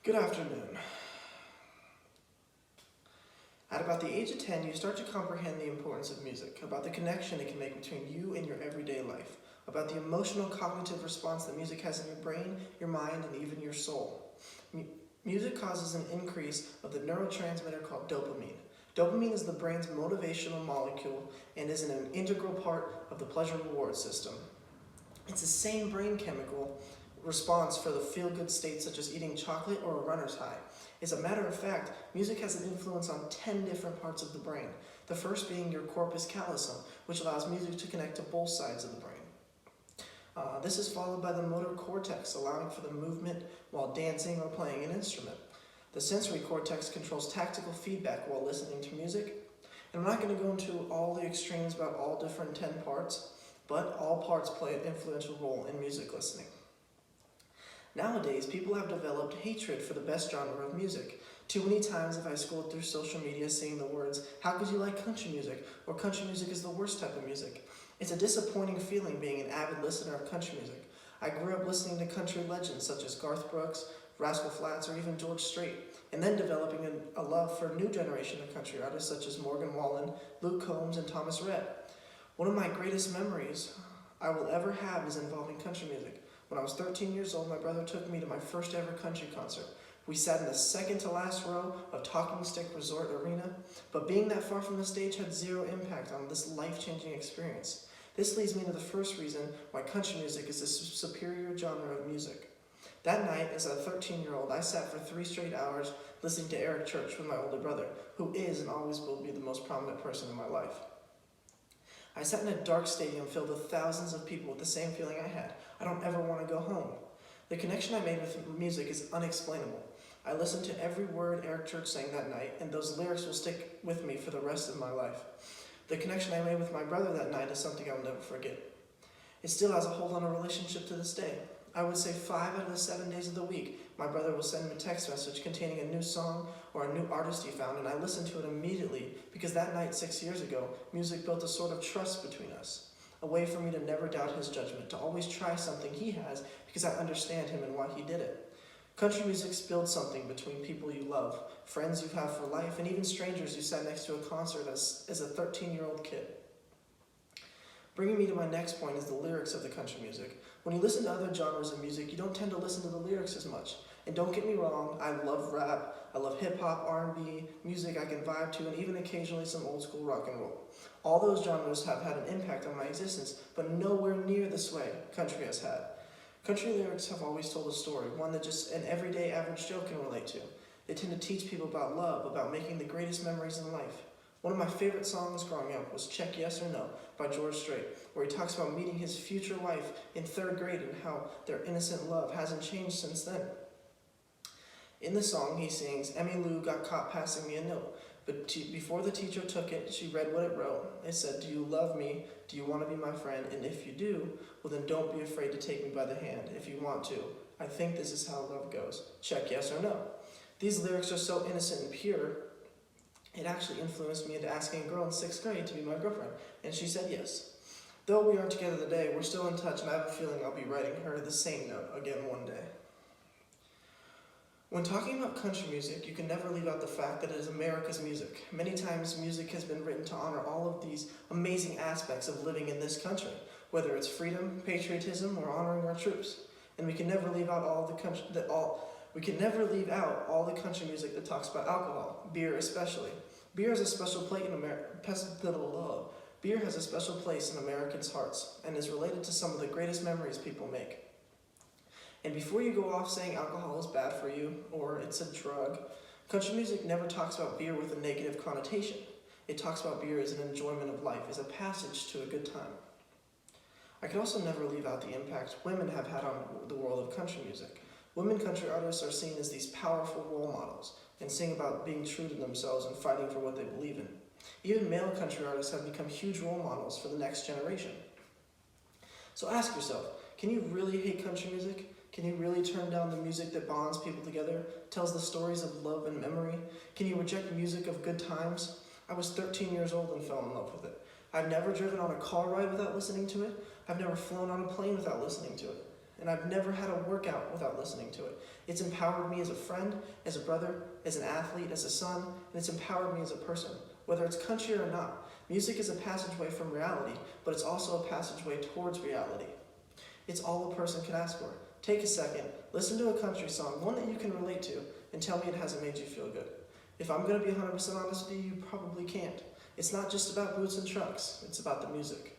Good afternoon. At about the age of 10, you start to comprehend the importance of music, about the connection it can make between you and your everyday life, about the emotional cognitive response that music has in your brain, your mind, and even your soul. Music causes an increase of the neurotransmitter called dopamine. Dopamine is the brain's motivational molecule and is an integral part of the pleasure reward system. It's the same brain chemical response for the feel-good states such as eating chocolate or a runner's high. As a matter of fact, music has an influence on 10 different parts of the brain, the first being your corpus callosum, which allows music to connect to both sides of the brain. This is followed by the motor cortex, allowing for the movement while dancing or playing an instrument. The sensory cortex controls tactile feedback while listening to music. And I'm not going to go into all the extremes about all different 10 parts, but all parts play an influential role in music listening. Nowadays, people have developed hatred for the best genre of music. Too many times have I scrolled through social media seeing the words, "How could you like country music?" or "Country music is the worst type of music." It's a disappointing feeling being an avid listener of country music. I grew up listening to country legends such as Garth Brooks, Rascal Flatts, or even George Strait, and then developing a love for a new generation of country artists such as Morgan Wallen, Luke Combs, and Thomas Rhett. One of my greatest memories I will ever have is involving country music. When I was 13 years old, my brother took me to my first ever country concert. We sat in the second to last row of Talking Stick Resort Arena, but being that far from the stage had zero impact on this life-changing experience. This leads me to the first reason why country music is the superior genre of music. That night, as a 13-year-old, I sat for 3 straight hours listening to Eric Church with my older brother, who is and always will be the most prominent person in my life. I sat in a dark stadium filled with thousands of people with the same feeling I had. I don't ever want to go home. The connection I made with music is unexplainable. I listened to every word Eric Church sang that night, and those lyrics will stick with me for the rest of my life. The connection I made with my brother that night is something I'll never forget. It still has a hold on a relationship to this day. I would say 5 out of the 7 days of the week, my brother will send me a text message containing a new song or a new artist he found, and I listen to it immediately because that night 6 years ago, music built a sort of trust between us, a way for me to never doubt his judgment, to always try something he has because I understand him and why he did it. Country music builds something between people you love, friends you have for life, and even strangers you sat next to a concert as a 13-year-old kid. Bringing me to my next point is the lyrics of the country music. When you listen to other genres of music, you don't tend to listen to the lyrics as much. And don't get me wrong, I love rap, I love hip-hop, R&B, music I can vibe to, and even occasionally some old-school rock and roll. All those genres have had an impact on my existence, but nowhere near the sway country has had. Country lyrics have always told a story, one that just an everyday average Joe can relate to. They tend to teach people about love, about making the greatest memories in life. One of my favorite songs growing up was Check Yes or No by George Strait, where he talks about meeting his future wife in 3rd grade and how their innocent love hasn't changed since then. In the song, he sings, "Emmy Lou got caught passing me a note, but before the teacher took it, she read what it wrote. It said, 'Do you love me? Do you want to be my friend? And if you do, well then don't be afraid to take me by the hand. If you want to, I think this is how love goes. Check yes or no.'" These lyrics are so innocent and pure, it actually influenced me into asking a girl in 6th grade to be my girlfriend, and she said yes. Though we aren't together today, we're still in touch, and I have a feeling I'll be writing her the same note again one day. When talking about country music, you can never leave out the fact that it is America's music. Many times, music has been written to honor all of these amazing aspects of living in this country, whether it's freedom, patriotism, or honoring our troops. And we can never leave out all the country music that talks about alcohol, beer especially. Beer has a special place in Beer has a special place in Americans' hearts and is related to some of the greatest memories people make. And before you go off saying alcohol is bad for you or it's a drug, country music never talks about beer with a negative connotation. It talks about beer as an enjoyment of life, as a passage to a good time. I could also never leave out the impact women have had on the world of country music. Women country artists are seen as these powerful role models and sing about being true to themselves and fighting for what they believe in. Even male country artists have become huge role models for the next generation. So ask yourself, can you really hate country music? Can you really turn down the music that bonds people together, tells the stories of love and memory? Can you reject music of good times? I was 13 years old and fell in love with it. I've never driven on a car ride without listening to it. I've never flown on a plane without listening to it. and I've never had a workout without listening to it. It's empowered me as a friend, as a brother, as an athlete, as a son, and it's empowered me as a person, whether it's country or not. Music is a passageway from reality, but it's also a passageway towards reality. It's all a person can ask for. Take a second, listen to a country song, one that you can relate to, and tell me it hasn't made you feel good. If I'm going to be 100% honest with you, you probably can't. It's not just about boots and trucks, it's about the music.